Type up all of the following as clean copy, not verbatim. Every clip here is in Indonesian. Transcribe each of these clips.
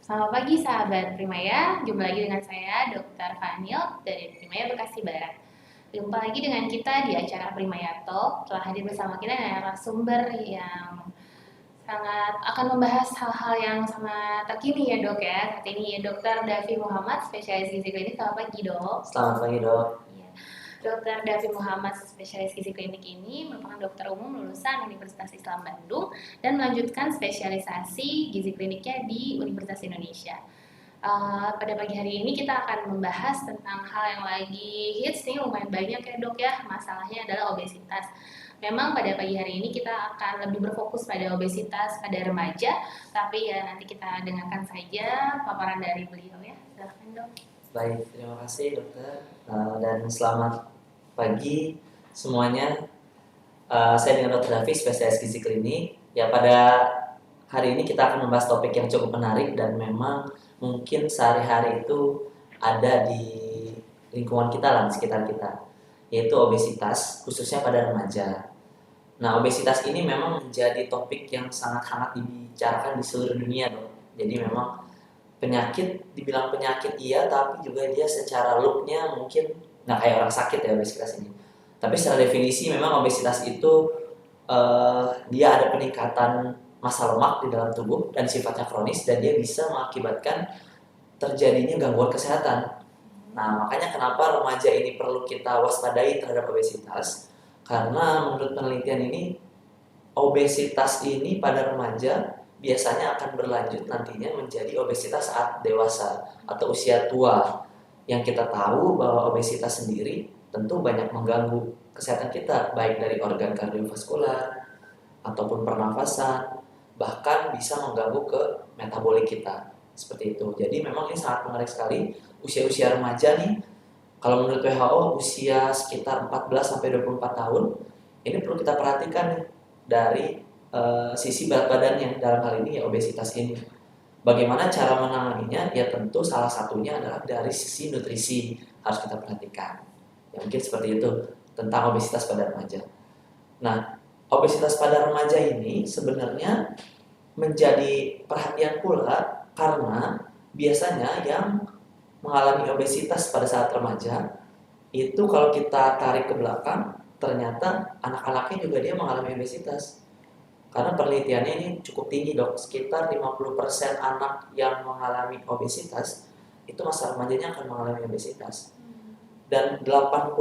Selamat pagi sahabat Primaya, jumpa lagi dengan saya Dr. Fanil dari Primaya Bekasi Barat. Jumpa lagi dengan kita di acara Primaya Talk. Telah hadir bersama kita narasumber yang sangat akan membahas hal-hal yang sangat terkini ya dok ya. Saat ini ya Dr. Davi Muhammad, spesialis gizi klinik. Selamat pagi dok. Selamat pagi dok. Iya. Dr. Davi Muhammad, spesialis gizi klinik ini merupakan dokter umum lulusan Universitas Islam Bandung dan melanjutkan spesialisasi gizi kliniknya di Universitas Indonesia. Pada pagi hari ini kita akan membahas tentang hal yang lagi hits nih, lumayan banyak ya dok ya, masalahnya adalah obesitas. Memang pada pagi hari ini kita akan lebih berfokus pada obesitas pada remaja, tapi ya nanti kita dengarkan saja paparan dari beliau ya. Silahkan dok. Baik, terima kasih dokter. Dan selamat pagi semuanya. Saya dengan Dr. Davi, spesialis gizi klinik. Ya, pada hari ini kita akan membahas topik yang cukup menarik dan memang mungkin sehari-hari itu ada di lingkungan kita lah, di sekitar kita, yaitu obesitas, khususnya pada remaja. Nah, obesitas ini memang menjadi topik yang sangat hangat dibicarakan di seluruh dunia dok. Jadi memang penyakit, dibilang penyakit iya, tapi juga dia secara looknya mungkin nggak kayak orang sakit ya obesitas ini. Tapi secara definisi memang obesitas itu dia ada peningkatan massa lemak di dalam tubuh dan sifatnya kronis dan dia bisa mengakibatkan terjadinya gangguan kesehatan. Nah, makanya kenapa remaja ini perlu kita waspadai terhadap obesitas, karena menurut penelitian ini obesitas ini pada remaja biasanya akan berlanjut nantinya menjadi obesitas saat dewasa atau usia tua. Yang kita tahu bahwa obesitas sendiri tentu banyak mengganggu kesehatan kita, baik dari organ kardiovaskular ataupun pernafasan, bahkan bisa mengganggu ke metabolik kita. Seperti itu. Jadi memang ini sangat menarik sekali usia-usia remaja nih. Kalau menurut WHO usia sekitar 14 sampai 24 tahun, ini perlu kita perhatikan nih dari sisi berat badannya, dalam hal ini ya obesitas ini. Bagaimana cara menanganinya? Ya tentu salah satunya adalah dari sisi nutrisi harus kita perhatikan. Ya mungkin seperti itu tentang obesitas pada remaja. Nah, obesitas pada remaja ini sebenarnya menjadi perhatian pula karena biasanya yang mengalami obesitas pada saat remaja itu kalau kita tarik ke belakang ternyata anak-anaknya juga dia mengalami obesitas. Karena penelitiannya ini cukup tinggi dok, sekitar 50% anak yang mengalami obesitas itu masa remajanya akan mengalami obesitas. Dan 80%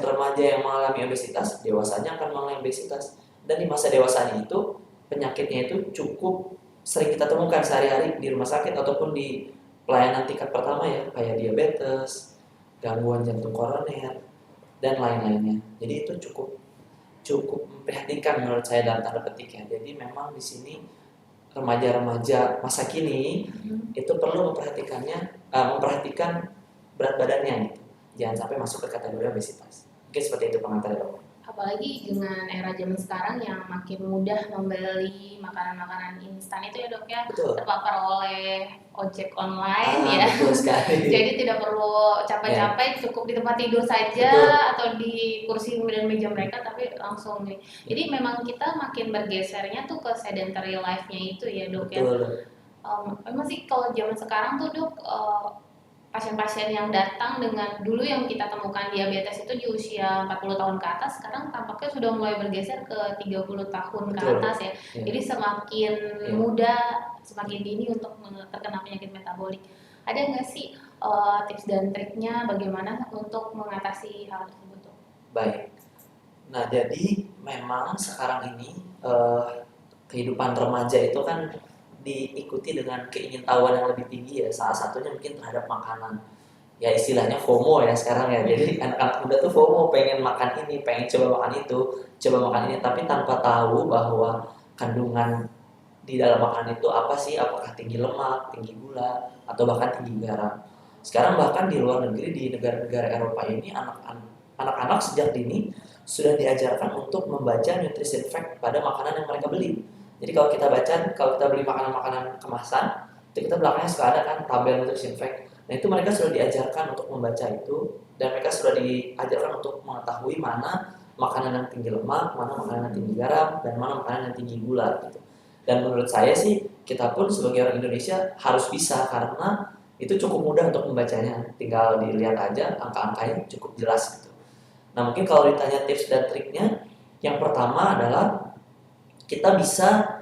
remaja yang mengalami obesitas, dewasanya akan mengalami obesitas. Dan di masa dewasanya itu, penyakitnya itu cukup sering kita temukan sehari-hari di rumah sakit ataupun di pelayanan tingkat pertama ya, kayak diabetes, gangguan jantung koroner, dan lain-lainnya. Jadi itu cukup cukup memprihatinkan menurut saya dalam tanda petik ya. Jadi memang di sini remaja-remaja masa kini itu perlu memperhatikan berat badannya gitu. Jangan sampai masuk ke kategori obesitas. Mungkin seperti itu pengantar dok. Apalagi dengan era zaman sekarang yang makin mudah membeli makanan-makanan instan itu ya dok ya, Betul. terpapar oleh ojek online ya. Betul sekali. Jadi tidak perlu capek-capek, cukup di tempat tidur saja Betul. atau di kursi dan meja mereka, tapi langsung nih. Jadi memang kita makin bergesernya tuh ke sedentary life-nya itu ya dok ya. Betul. Memang sih kalau zaman sekarang tuh dok, pasien-pasien yang datang dengan dulu yang kita temukan diabetes itu di usia 40 tahun ke atas, sekarang tampaknya sudah mulai bergeser ke 30 tahun ke Betul. atas ya. Ya. Jadi semakin muda, semakin dini untuk terkena penyakit metabolik. Ada nggak sih tips dan triknya bagaimana untuk mengatasi hal tersebut? Baik. Nah, jadi memang sekarang ini kehidupan remaja itu kan diikuti dengan keingintahuan yang lebih tinggi ya. Salah satunya mungkin terhadap makanan. Ya istilahnya FOMO ya sekarang ya. Jadi anak-anak muda tuh FOMO, pengen makan ini, pengen coba makan itu, coba makan ini, tapi tanpa tahu bahwa kandungan di dalam makanan itu apa sih, apakah tinggi lemak, tinggi gula, atau bahkan tinggi garam. Sekarang bahkan di luar negeri, di negara-negara Eropa ini, anak-anak sejak dini sudah diajarkan untuk membaca nutrition fact pada makanan yang mereka beli. Jadi kalau kita beli makanan-makanan kemasan, itu kita belakangnya suka ada kan tabel nutrition fact. Nah itu mereka sudah diajarkan untuk membaca itu, dan mereka sudah diajarkan untuk mengetahui mana makanan yang tinggi lemak, mana makanan yang tinggi garam, dan mana makanan yang tinggi gula gitu. Dan menurut saya sih kita pun sebagai orang Indonesia harus bisa, karena itu cukup mudah untuk membacanya, tinggal dilihat aja angka-angkanya cukup jelas gitu. Nah mungkin kalau ditanya tips dan triknya, yang pertama adalah kita bisa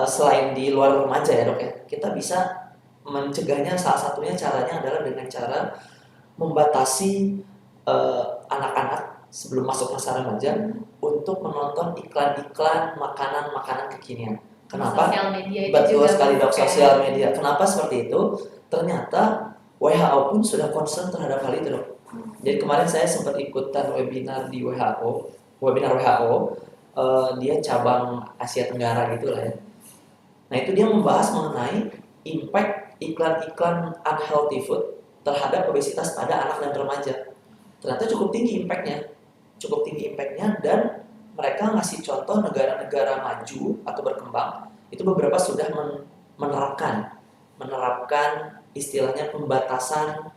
selain di luar remaja ya dok ya, kita bisa mencegahnya. Salah satunya caranya adalah dengan cara membatasi anak-anak sebelum masuk masa remaja untuk menonton iklan-iklan makanan-makanan kekinian. Kenapa? Sosial media itu Betul juga sekali dok, kan. sosial media. Kenapa seperti itu? Ternyata WHO pun sudah concern terhadap hal itu dok. Jadi kemarin saya sempat ikutan webinar di WHO, webinar WHO, dia cabang Asia Tenggara gitu lah ya. Nah itu dia membahas mengenai impact iklan-iklan unhealthy food terhadap obesitas pada anak dan remaja. Ternyata cukup tinggi impactnya, dan mereka ngasih contoh negara-negara maju atau berkembang itu beberapa sudah menerapkan istilahnya pembatasan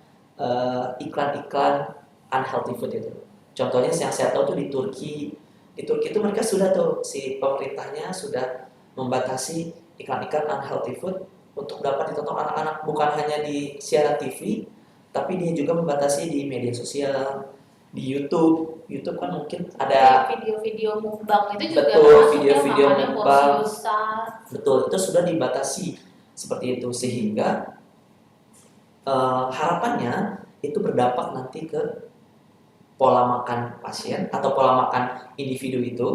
iklan-iklan unhealthy food itu. Contohnya yang saya tahu tuh di Turki itu mereka sudah tuh, si pemerintahnya sudah membatasi iklan-iklan unhealthy food untuk dapat ditonton anak-anak, bukan hanya di siaran TV, tapi dia juga membatasi di media sosial, di YouTube. YouTube kan mungkin ada video-video mukbang itu juga betul termasuk video-video makannya porsi mukbang. besar. Betul, itu sudah dibatasi seperti itu, sehingga harapannya itu berdampak nanti ke pola makan pasien atau pola makan individu itu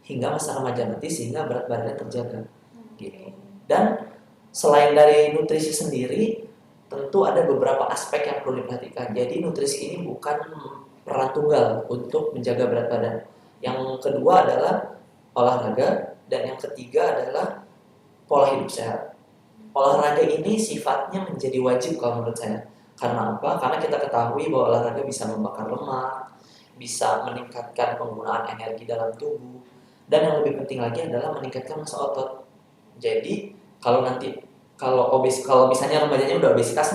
hingga masa remaja nanti, sehingga berat badannya terjaga. Gitu. Dan selain dari nutrisi sendiri, tentu ada beberapa aspek yang perlu diperhatikan. Jadi nutrisi ini bukan peran tunggal untuk menjaga berat badan. Yang kedua adalah olahraga, dan yang ketiga adalah pola hidup sehat. Olahraga ini sifatnya menjadi wajib kalau menurut saya. Karena apa? Karena kita ketahui bahwa olahraga bisa membakar lemak, bisa meningkatkan penggunaan energi dalam tubuh, dan yang lebih penting lagi adalah meningkatkan massa otot. Jadi kalau misalnya remajanya udah obesitas,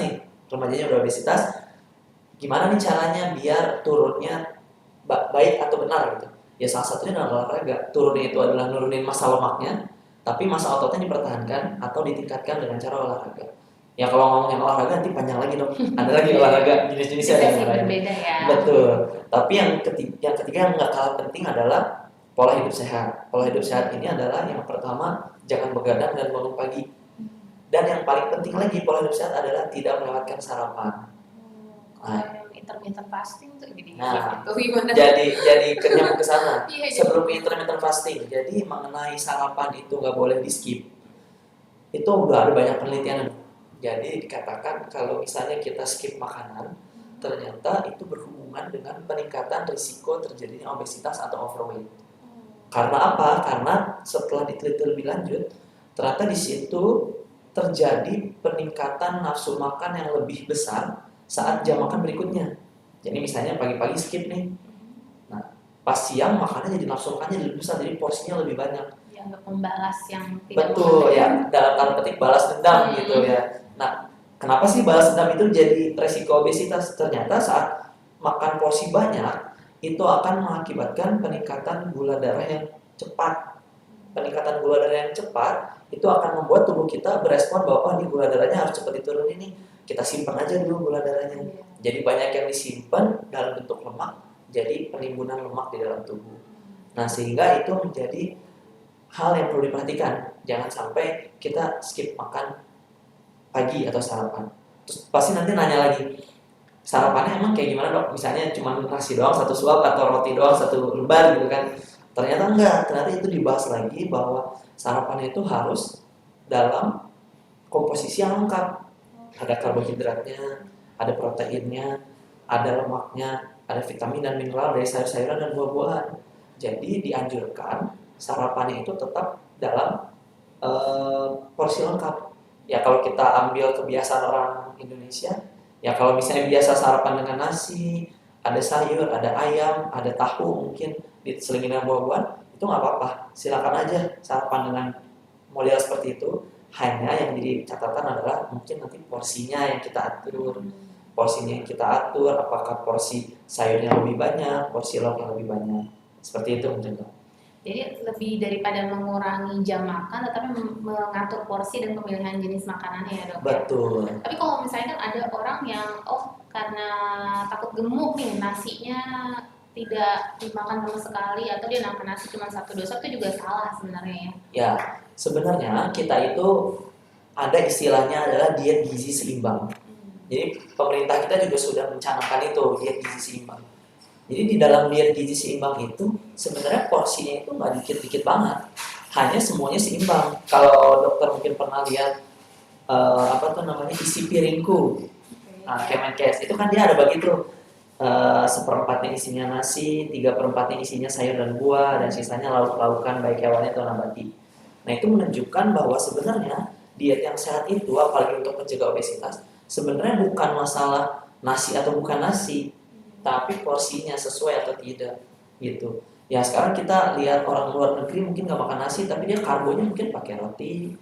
gimana nih caranya biar turunnya baik atau benar gitu? Ya salah satunya adalah olahraga. Turunnya itu adalah nurunin massa lemaknya, tapi massa ototnya dipertahankan atau ditingkatkan dengan cara olahraga. Ya kalau ngomongin olahraga nanti panjang lagi dong. Ada lagi olahraga jenis-jenisnya Sesi yang lain. berbeda ya. Betul. Tapi yang ketiga yang nggak kalah penting adalah pola hidup sehat. Pola hidup sehat ini adalah yang pertama, jangan begadang dan bangun pagi. Dan yang paling penting lagi pola hidup sehat adalah tidak melewatkan sarapan. Intermittent fasting tuh gini. Nah, itu gimana? jadi nyambung ke sana. Iya, Sebelum intermittent fasting, jadi mengenai sarapan itu nggak boleh di skip. Itu udah ada banyak penelitian. Jadi dikatakan kalau misalnya kita skip makanan, ternyata itu berhubungan dengan peningkatan risiko terjadinya obesitas atau overweight. Karena apa? Karena setelah diteliti lebih lanjut, ternyata di situ terjadi peningkatan nafsu makan yang lebih besar saat jam makan berikutnya. Jadi misalnya pagi-pagi skip nih, nah pas siang makannya jadi nafsu makannya lebih besar, jadi porsinya lebih banyak. Dianggap membalas yang tidak Betul ya, dalam tanda petik balas dendam gitu ya. Nah, kenapa sih balas dendam itu jadi resiko obesitas? Ternyata saat makan porsi banyak itu akan mengakibatkan peningkatan gula darah yang cepat. Peningkatan gula darah yang cepat itu akan membuat tubuh kita berespon bahwa ini gula darahnya harus cepat diturunin nih. Kita simpan aja dulu gula darahnya. Jadi banyak yang disimpan dalam bentuk lemak, jadi penimbunan lemak di dalam tubuh. Nah, sehingga itu menjadi hal yang perlu diperhatikan. Jangan sampai kita skip makan pagi atau sarapan. Terus pasti nanti nanya lagi, sarapannya emang kayak gimana dok? Misalnya cuma nasi doang satu suap atau roti doang satu lembar gitu kan? Ternyata enggak. Ternyata itu dibahas lagi bahwa sarapannya itu harus dalam komposisi yang lengkap. Ada karbohidratnya, ada proteinnya, ada lemaknya, ada vitamin dan mineral dari sayur-sayuran dan buah-buahan. Jadi dianjurkan sarapannya itu tetap dalam porsi lengkap. Ya kalau kita ambil kebiasaan orang Indonesia, ya kalau misalnya biasa sarapan dengan nasi, ada sayur, ada ayam, ada tahu mungkin diselingin dengan buah-buahan, itu nggak apa-apa. Silakan aja sarapan dengan model seperti itu. Hanya yang jadi catatan adalah mungkin nanti porsinya yang kita atur. Porsinya yang kita atur, apakah porsi sayurnya lebih banyak, porsi lauknya lebih banyak. Seperti itu mungkin. Jadi lebih daripada mengurangi jam makan, tetapi mengatur porsi dan pemilihan jenis makanannya ya dok ya. Betul. Tapi kalau misalnya kan ada orang yang karena takut gemuk nih nasinya tidak dimakan sama sekali atau dia makan nasi cuma 1 2 itu juga salah sebenarnya ya. Ya, sebenarnya kita itu ada istilahnya adalah diet gizi seimbang. Jadi pemerintah kita juga sudah mencanangkan itu diet gizi seimbang. Jadi di dalam diet gizi seimbang itu sebenarnya porsinya itu nggak dikit-dikit banget, hanya semuanya seimbang. Kalau dokter mungkin pernah lihat apa tuh namanya isi piringku, Kemenkes itu kan dia ada bagi tuh seperempatnya isinya nasi, 3/4-nya isinya sayur dan buah, dan sisanya lauk-laukan baik hewani atau nabati. Nah itu menunjukkan bahwa sebenarnya diet yang sehat itu apalagi untuk mencegah obesitas sebenarnya bukan masalah nasi atau bukan nasi, tapi porsinya sesuai atau tidak gitu. Ya sekarang kita lihat orang luar negeri mungkin nggak makan nasi tapi dia karbonya mungkin pakai roti,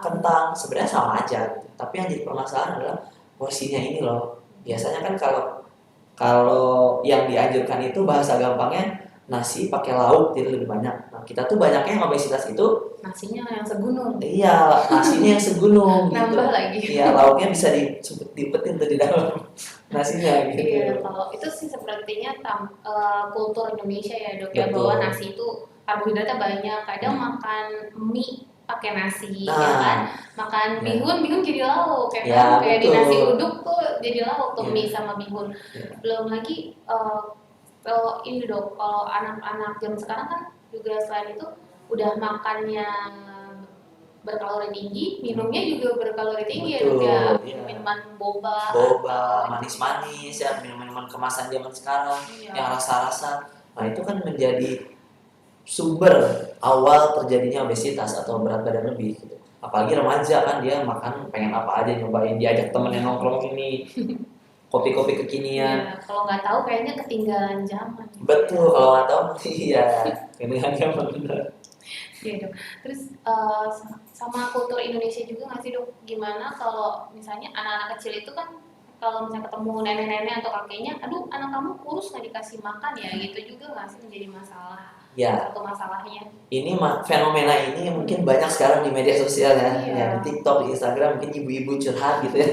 kentang, sebenarnya sama aja gitu. Tapi yang jadi permasalahan adalah porsinya ini loh. Biasanya kan kalau yang dianjurkan itu bahasa gampangnya nasi pakai lauk jadi lebih banyak. Nah kita tuh banyaknya yang obesitas itu nasinya yang segunung. Iya, nasinya yang segunung gitu. Nambah lagi. Iya, lauknya bisa dipetin tuh di dalam nasinya gitu. Iya, kalau itu sih sepertinya kultur Indonesia ya dok ya, Betul. bahwa nasi itu karbohidratnya banyak. Kadang makan mie pakai nasi, Nah, ya kan? Makan bihun jadi lauk, ya Ya, kan? Kayak di betul. nasi uduk tuh jadi lauk tuh Ya. mie sama bihun. Ya. Belum lagi kalau ini dok, kalau anak-anak jam sekarang kan juga selain itu udah makannya berkalori tinggi, minumnya juga berkalori tinggi. Betul, ya dok ya. iya. Minuman boba, manis-manis ya, minuman kemasan zaman sekarang iya. yang rasa-rasa. Nah itu kan menjadi sumber awal terjadinya obesitas atau berat badan lebih gitu. Apalagi remaja kan dia makan pengen apa aja nyobain, diajak temennya nongkrong ini kopi-kopi kekinian. Iya, kalau nggak tahu kayaknya ketinggalan zaman. Betul, kalau nggak tahu iya ketinggalan zaman benar. Iya dok. Terus sama kultur Indonesia juga nggak sih dok? Gimana kalau misalnya anak-anak kecil itu kan kalau misalnya ketemu nenek-nenek atau kakeknya, aduh anak kamu kurus nggak dikasih makan ya, gitu juga nggak sih menjadi masalah? Ya. Satu masalahnya. Ini fenomena ini mungkin banyak sekarang di media sosial ya, Iya. ya di TikTok, di Instagram mungkin ibu-ibu curhat gitu ya.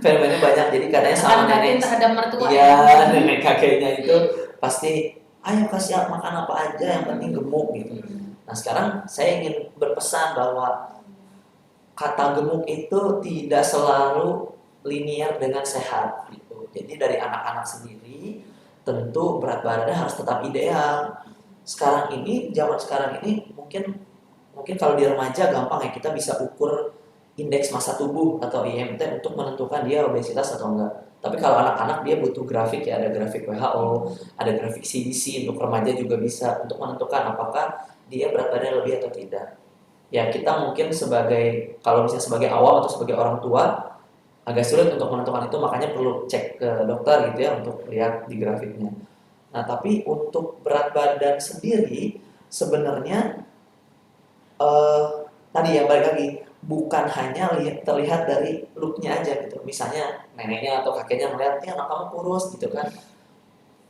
Fenomena banyak, jadi katanya sama nenek terhadap mertua. Iya, nenek kakeknya itu pasti ayo kasih makan apa aja yang penting gemuk gitu. Nah sekarang saya ingin berpesan bahwa kata gemuk itu tidak selalu linear dengan sehat gitu. Jadi dari anak-anak sendiri tentu berat badannya harus tetap ideal. Zaman sekarang ini mungkin kalau di remaja gampang ya, kita bisa ukur indeks massa tubuh atau IMT untuk menentukan dia obesitas atau enggak. Tapi kalau anak-anak dia butuh grafik ya, ada grafik WHO, ada grafik CDC, untuk remaja juga bisa untuk menentukan apakah dia berat badan lebih atau tidak. Ya kita mungkin kalau misalnya sebagai awam atau sebagai orang tua agak sulit untuk menentukan itu, makanya perlu cek ke dokter gitu ya untuk lihat di grafiknya. Nah tapi untuk berat badan sendiri sebenarnya tadi ya balik lagi, bukan hanya terlihat dari looknya aja gitu. Misalnya neneknya atau kakeknya melihat anak kamu kurus gitu kan,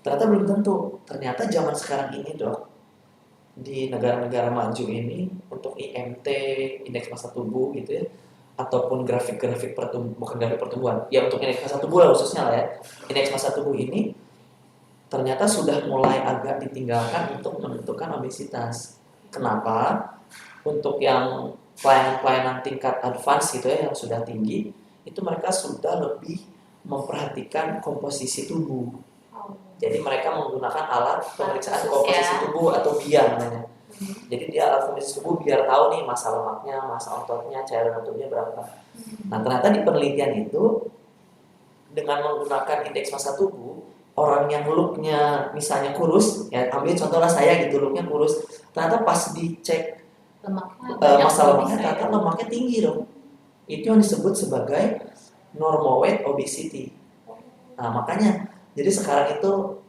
ternyata belum tentu. Ternyata zaman sekarang ini dok, di negara-negara maju ini untuk IMT, indeks massa tubuh gitu ya, ataupun grafik-grafik bukan grafik pertumbuhan ya, untuk indeks massa tubuh lah khususnya lah ya, indeks massa tubuh ini ternyata sudah mulai agak ditinggalkan untuk menentukan obesitas. Kenapa? Untuk yang pelayanan-pelayanan tingkat advance gitu ya, yang sudah tinggi, itu mereka sudah lebih memperhatikan komposisi tubuh. Jadi mereka menggunakan alat pemeriksaan komposisi tubuh atau BIA namanya. Jadi dia alat komposisi tubuh biar tahu nih massa lemaknya, massa ototnya, cairan tubuhnya berapa. Nah ternyata di penelitian itu dengan menggunakan indeks massa tubuh, orang yang looknya misalnya kurus, ya ambil contohnya saya gitu, looknya kurus, ternyata pas dicek massa lemaknya ternyata lemaknya tinggi dong. Itu yang disebut sebagai normal weight obesity. Nah makanya jadi sekarang itu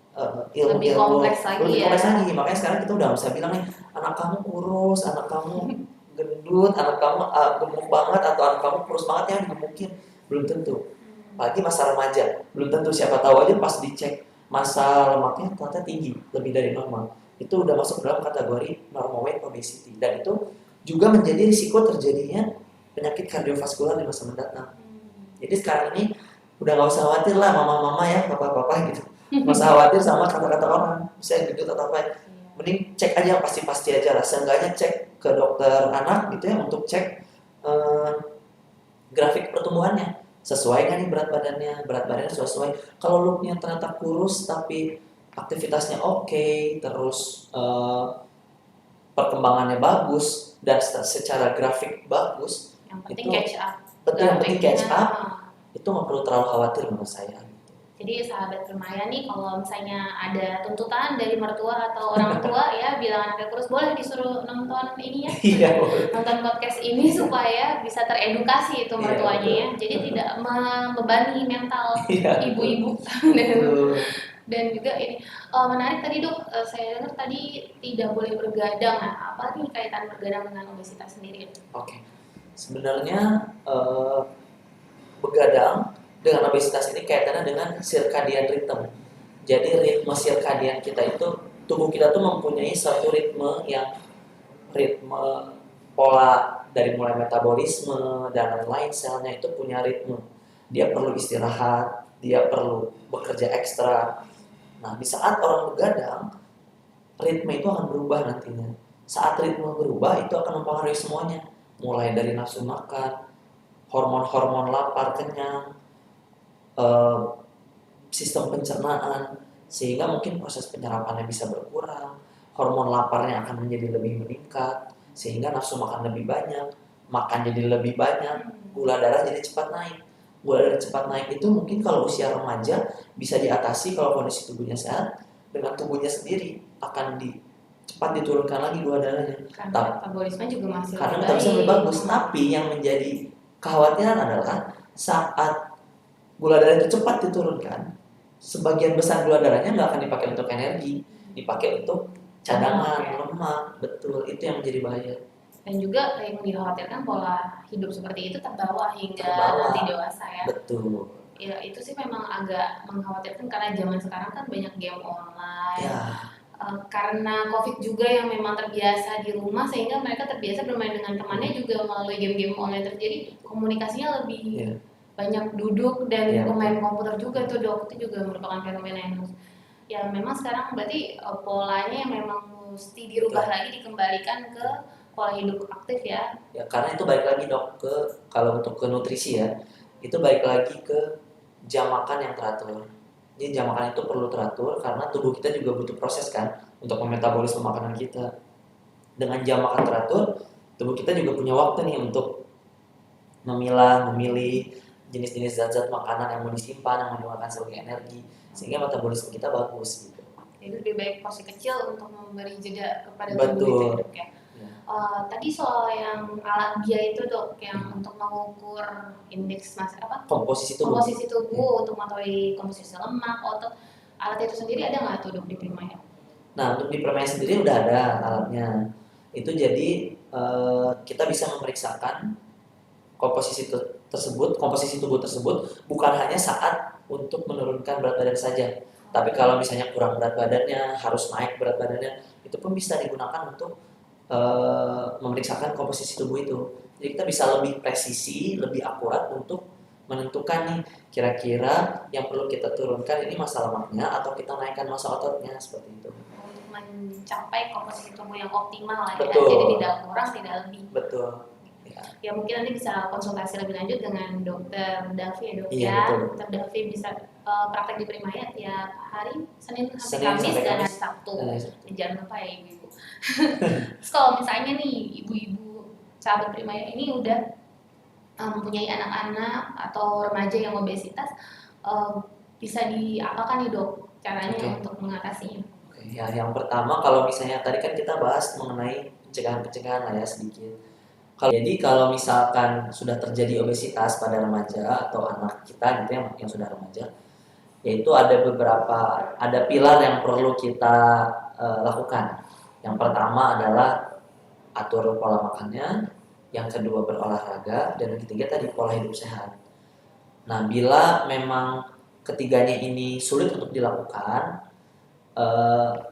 ilmu lebih kompleks lagi. Makanya sekarang kita udah bisa bilang nih, anak kamu kurus, anak kamu gendut, anak kamu gemuk banget, atau anak kamu kurus banget yang digemukin. Belum tentu. Apalagi masa remaja, belum tentu. Siapa tahu aja pas dicek massa lemaknya ternyata tinggi, lebih dari normal. itu udah masuk dalam kategori normal weight obesity, dan itu juga menjadi risiko terjadinya penyakit kardiovaskular di masa mendatang. Jadi sekarang ini udah nggak usah khawatir lah mama-mama ya, papa-papa gitu, nggak usah khawatir sama kata-kata orang misalnya gendut atau apa, mending cek aja yang pasti-pasti aja lah, seenggaknya cek ke dokter anak gitu ya untuk cek grafik pertumbuhannya, sesuai kan nih berat badannya sesuai. Kalau looknya ternyata kurus tapi aktivitasnya oke, terus perkembangannya bagus dan secara grafik bagus, Yang penting itu catch up. betul, yang penting catch Grafiknya. up, itu nggak perlu terlalu khawatir menurut saya. Jadi sahabat Permaya nih, kalau misalnya ada tuntutan dari mertua atau orang tua ya bilang anaknya kurus, boleh disuruh nonton ini ya, Iya, boleh. nonton podcast ini supaya bisa teredukasi itu mertuanya ya. Jadi tidak membebani mental Iya, ibu-ibu. betul. Dan juga ini menarik tadi dok, saya dengar tadi tidak boleh bergadang. Nah, apa nih kaitan bergadang dengan obesitas sendiri? Oke, sebenarnya begadang dengan obesitas ini kaitannya dengan circadian rhythm. Jadi ritme circadian kita itu, tubuh kita tuh mempunyai satu ritme pola dari mulai metabolisme dan lain-lain, selnya itu punya ritme. Dia perlu istirahat, dia perlu bekerja ekstra. Nah, di saat orang begadang, ritme itu akan berubah nantinya. Saat ritme berubah, itu akan mempengaruhi semuanya. Mulai dari nafsu makan, hormon-hormon lapar, kenyang, sistem pencernaan, sehingga mungkin proses penyerapannya bisa berkurang, hormon laparnya akan menjadi lebih meningkat, sehingga nafsu makan lebih banyak, makan jadi lebih banyak, gula darah jadi cepat naik. Gula darah cepat naik itu mungkin kalau usia remaja bisa diatasi kalau kondisi tubuhnya sehat, dengan tubuhnya sendiri akan cepat diturunkan lagi gula darahnya. Karena metabolisme juga masih Karena lebih metabolisme lebih baik. bagus, tapi yang menjadi kekhawatiran adalah saat gula darah itu cepat diturunkan, sebagian besar gula darahnya nggak akan dipakai untuk energi, dipakai untuk cadangan, lemak, betul, itu yang menjadi bahaya. Dan juga yang dikhawatirkan pola hidup seperti itu terbawa hingga nanti dewasa ya. Betul. Ya itu sih memang agak mengkhawatirkan karena zaman sekarang kan banyak game online. Ya. Karena COVID juga yang memang terbiasa di rumah, sehingga mereka terbiasa bermain dengan temannya juga melalui game-game online, terjadi komunikasinya lebih banyak duduk dan bermain komputer juga tuh dok, itu juga merupakan fenomena yang ya memang sekarang berarti polanya yang memang mesti dirubah lagi, dikembalikan ke pola hidup aktif ya. Ya karena itu balik lagi dok ke, kalau untuk ke nutrisi ya, itu balik lagi ke jam makan yang teratur. Jadi jam makan itu perlu teratur karena tubuh kita juga butuh proses kan untuk memetabolisme makanan kita. Dengan jam makan teratur, tubuh kita juga punya waktu nih untuk memilih jenis-jenis zat-zat makanan yang mau disimpan, yang mau dimakan sebagai energi, sehingga metabolisme kita bagus gitu. Jadi lebih baik porsi kecil untuk memberi jeda kepada tubuh itu ya. Tadi soal yang alat dia itu dok, yang untuk mengukur indeks komposisi tubuh untuk mengetahui komposisi lemak, otot, alat itu sendiri ada nggak tuh dok di Permaya? Nah untuk di Permaya sendiri udah ada alatnya. Itu jadi kita bisa memeriksakan komposisi tubuh tersebut bukan hanya saat untuk menurunkan berat badan saja, tapi kalau misalnya kurang berat badannya, harus naik berat badannya, itu pun bisa digunakan untuk memeriksakan komposisi tubuh itu. Jadi kita bisa lebih presisi, lebih akurat untuk menentukan nih kira-kira yang perlu kita turunkan ini massa lemaknya atau kita naikkan massa ototnya, seperti itu. Untuk mencapai komposisi tubuh yang optimal ya, Betul. Jadi tidak kurang, tidak lebih. Betul. Ya mungkin nanti bisa konsultasi lebih lanjut dengan dokter Davi ya dok ya. Dokter Davi bisa praktek di Permaya tiap hari Senin sampai Kamis dan hari Sabtu. Jangan lupa ya ibu-ibu. Terus kalau misalnya nih ibu-ibu sahabat Permaya ini udah mempunyai anak-anak atau remaja yang obesitas, bisa diapakan nih dok caranya untuk mengatasinya? Ya, yang pertama kalau misalnya tadi kan kita bahas mengenai pencegahan lah ya sedikit. Jadi kalau misalkan sudah terjadi obesitas pada remaja atau anak kita gitu yang sudah remaja, yaitu ada pilar yang perlu kita lakukan. Yang pertama adalah atur pola makannya, yang kedua berolahraga, dan yang ketiga tadi pola hidup sehat. Nah, bila memang ketiganya ini sulit untuk dilakukan,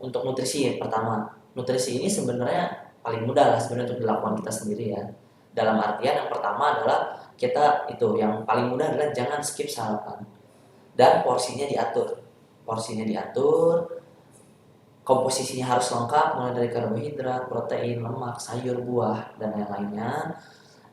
untuk nutrisi pertama. Nutrisi ini sebenarnya paling mudah lah sebenarnya untuk dilakukan kita sendiri ya. Dalam artian yang pertama adalah kita itu yang paling mudah adalah jangan skip sarapan dan porsinya diatur. Porsinya diatur, komposisinya harus lengkap mulai dari karbohidrat, protein, lemak, sayur, buah dan lain-lainnya.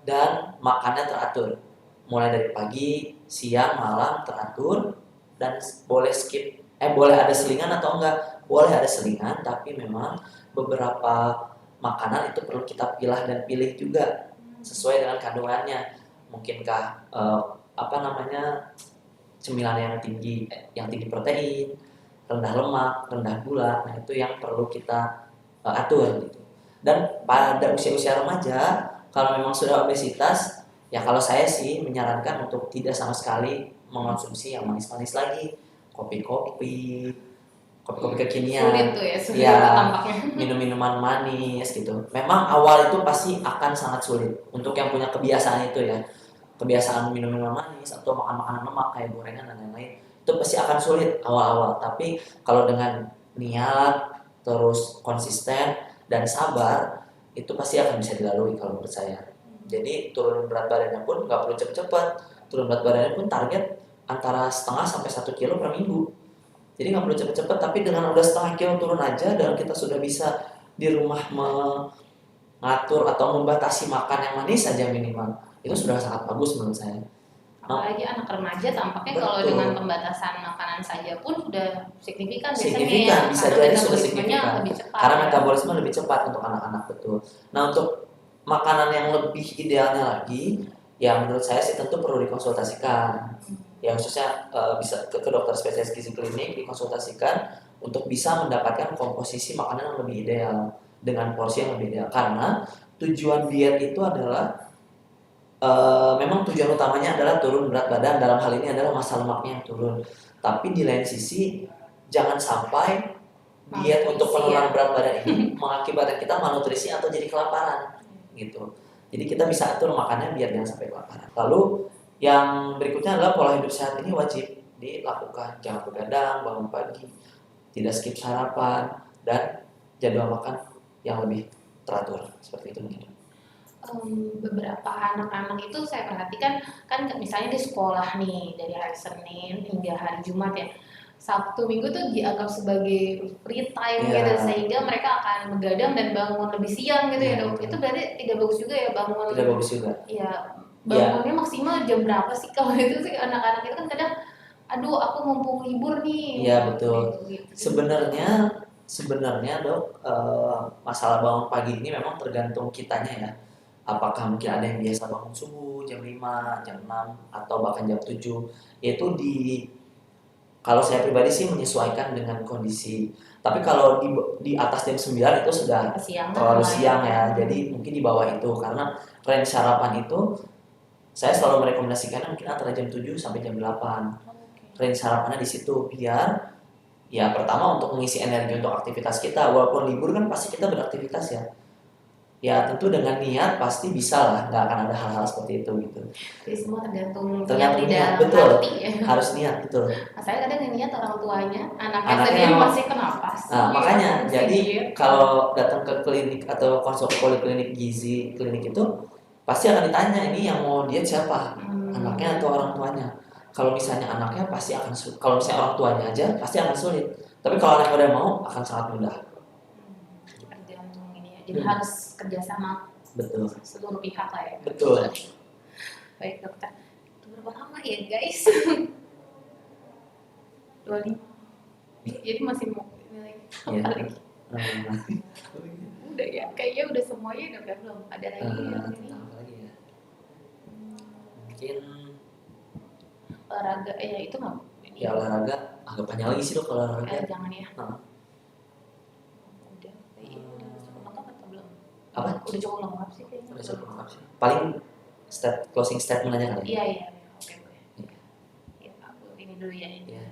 Dan makannya teratur mulai dari pagi, siang, malam teratur dan boleh ada selingan atau enggak, boleh ada selingan tapi memang beberapa makanan itu perlu kita pilah dan pilih juga sesuai dengan kandungannya. Mungkinkah apa namanya cemilan yang tinggi protein, rendah lemak, rendah gula, nah itu yang perlu kita atur gitu. Dan pada usia-usia remaja kalau memang sudah obesitas, ya kalau saya sih menyarankan untuk tidak sama sekali mengonsumsi yang manis-manis lagi, kopi-kopi, kopi-kopi kekinian, Sulit tuh ya, sulit ya tampaknya. minum-minuman manis gitu. Memang awal itu pasti akan sangat sulit untuk yang punya kebiasaan itu ya, kebiasaan minum minuman manis atau makan makanan lemak kayak gorengan dan lain-lain, itu pasti akan sulit awal-awal. Tapi kalau dengan niat, terus konsisten dan sabar, itu pasti akan bisa dilalui kalau menurut saya. Jadi turun berat badannya pun nggak perlu cepet-cepet, turun berat badannya pun target antara setengah sampai 1 kilo per minggu. Jadi nggak perlu cepet-cepet, tapi dengan udah setengah kilo turun aja dan kita sudah bisa di rumah mengatur atau membatasi makan yang manis saja minimal, itu sudah sangat bagus menurut saya. Apalagi anak remaja tampaknya kalau Betul. dengan pembatasan makanan saja pun sudah signifikan biasanya Signifikan, ya, bisa karena jadi sudah metabolismenya signifikan. lebih cepat. Karena ya. metabolisme lebih cepat untuk anak-anak, betul. Nah, untuk makanan yang lebih idealnya lagi, ya menurut saya sih tentu perlu dikonsultasikan. Ya khususnya bisa ke dokter spesialis gizi klinik dikonsultasikan untuk bisa mendapatkan komposisi makanan yang lebih ideal dengan porsi yang lebih ideal. Karena tujuan diet itu adalah memang tujuan utamanya adalah turun berat badan, dalam hal ini adalah massa lemaknya yang turun. Tapi di lain sisi jangan sampai diet untuk penurunan berat badan ini mengakibatkan kita malnutrisi atau jadi kelaparan gitu. Jadi kita bisa atur makannya biar jangan sampai kelaparan. Lalu yang berikutnya adalah pola hidup sehat ini wajib dilakukan. Jangan begadang, bangun pagi, tidak skip sarapan, dan jadwal makan yang lebih teratur. Seperti itu mungkin. Beberapa anak-anak itu saya perhatikan kan misalnya di sekolah nih dari hari Senin hingga hari Jumat ya, Sabtu Minggu tuh dianggap sebagai free time gitu sehingga mereka akan begadang dan bangun lebih siang gitu ya dok. Itu berarti tidak bagus juga ya bangun. Tidak bagus juga. Iya, bangunnya maksimal jam berapa sih kalau itu sih anak-anak itu kan kadang aduh aku mumpung libur nih. Iya betul. Sebenarnya dok, masalah bangun pagi ini memang tergantung kitanya ya. Apakah mungkin ada yang biasa bangun subuh jam 5, jam 6 atau bahkan jam 7. Yaitu kalau saya pribadi sih menyesuaikan dengan kondisi. Tapi kalau di atas jam 9 itu sudah terlalu siang ya. Jadi mungkin di bawah itu karena range sarapan itu saya selalu merekomendasikan mungkin antara jam 7 sampai jam 8. Range sarapannya di situ biar ya pertama untuk mengisi energi untuk aktivitas kita, walaupun libur kan pasti kita beraktivitas ya. Ya tentu dengan niat pasti bisa lah, nggak akan ada hal-hal seperti itu gitu. Jadi semua tergantung niat, betul. Harus niat, betul. Saya kadang yang niat orang tuanya, anaknya sendiri masih kenapa sih? Nah makanya jadi kalau datang ke klinik atau konsul poliklinik gizi klinik itu pasti akan ditanya ini yang mau diet siapa, anaknya atau orang tuanya. Kalau misalnya anaknya pasti akan sulit, kalau misalnya orang tuanya aja pasti akan sulit. Tapi kalau anaknya udah mau akan sangat mudah. Jadi harus kerjasama. Betul. Seluruh pihak lah ya. Betul. Baik dokter. Berapa lama ya guys? 25. Jadi masih mau apa lagi? Udah ya, kayaknya udah semuanya udah belum. Ada lagi ya? Mungkin olahraga ya itu nggak? Ya olahraga agak panjang lagi sih dok kalau olahraga. Jangan ya. Apa? Udah cukup lengkap sih kayaknya. Udah cukup lengkap sih. Paling closing statement aja kali. Iya. Oke. Ya, aku ini dulu ya ini. Iya.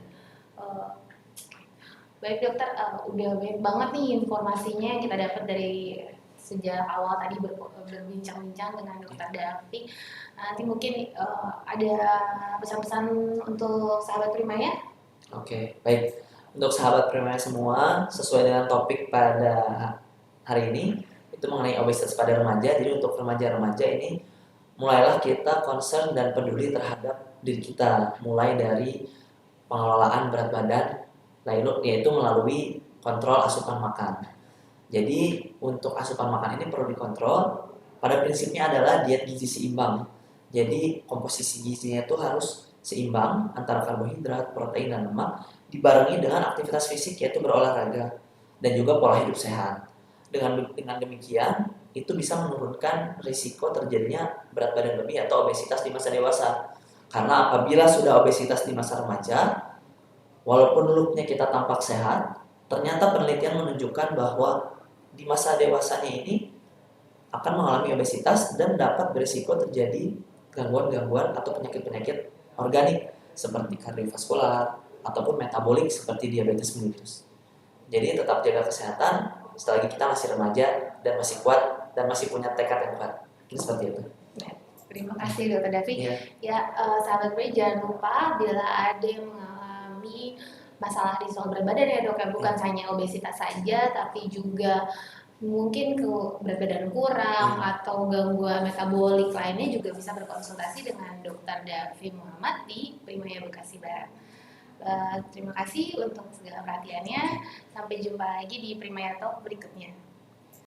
Baik dokter, udah banyak banget nih informasinya yang kita dapat dari sejak awal tadi berbincang-bincang dengan dokter Davi. Nanti mungkin ada pesan-pesan untuk sahabat Prima ya? Oke, baik. Untuk sahabat Primaya semua, sesuai dengan topik pada hari ini, itu mengenai obesitas pada remaja. Jadi untuk remaja-remaja ini, mulailah kita concern dan peduli terhadap diri kita, mulai dari pengelolaan berat badan, yaitu melalui kontrol asupan makan. Jadi untuk asupan makan ini perlu dikontrol. Pada prinsipnya adalah diet gizi seimbang. Jadi komposisi gizinya itu harus seimbang antara karbohidrat, protein, dan lemak dibarengi dengan aktivitas fisik yaitu berolahraga dan juga pola hidup sehat. Dengan demikian itu bisa menurunkan risiko terjadinya berat badan lebih atau obesitas di masa dewasa. Karena apabila sudah obesitas di masa remaja, walaupun looknya kita tampak sehat, ternyata penelitian menunjukkan bahwa di masa dewasanya ini akan mengalami obesitas dan dapat berisiko terjadi gangguan-gangguan atau penyakit-penyakit organik seperti kardiovaskular ataupun metabolik seperti diabetes mellitus. Jadi tetap jaga kesehatan selagi kita masih remaja dan masih kuat dan masih punya tekad yang kuat. Ini seperti itu. Terima kasih Dokter Davi. Iya. Ya, sahabat Pri, jangan lupa bila ada yang mengalami masalah di soal berat badan ya dok, bukan hanya obesitas saja, tapi juga mungkin berat badan kurang atau gangguan metabolik lainnya juga bisa berkonsultasi dengan Dokter Davi Muhammad di Primaya Bekasi Barat. Terima kasih untuk segala perhatiannya. Sampai jumpa lagi di Primaya Talk berikutnya.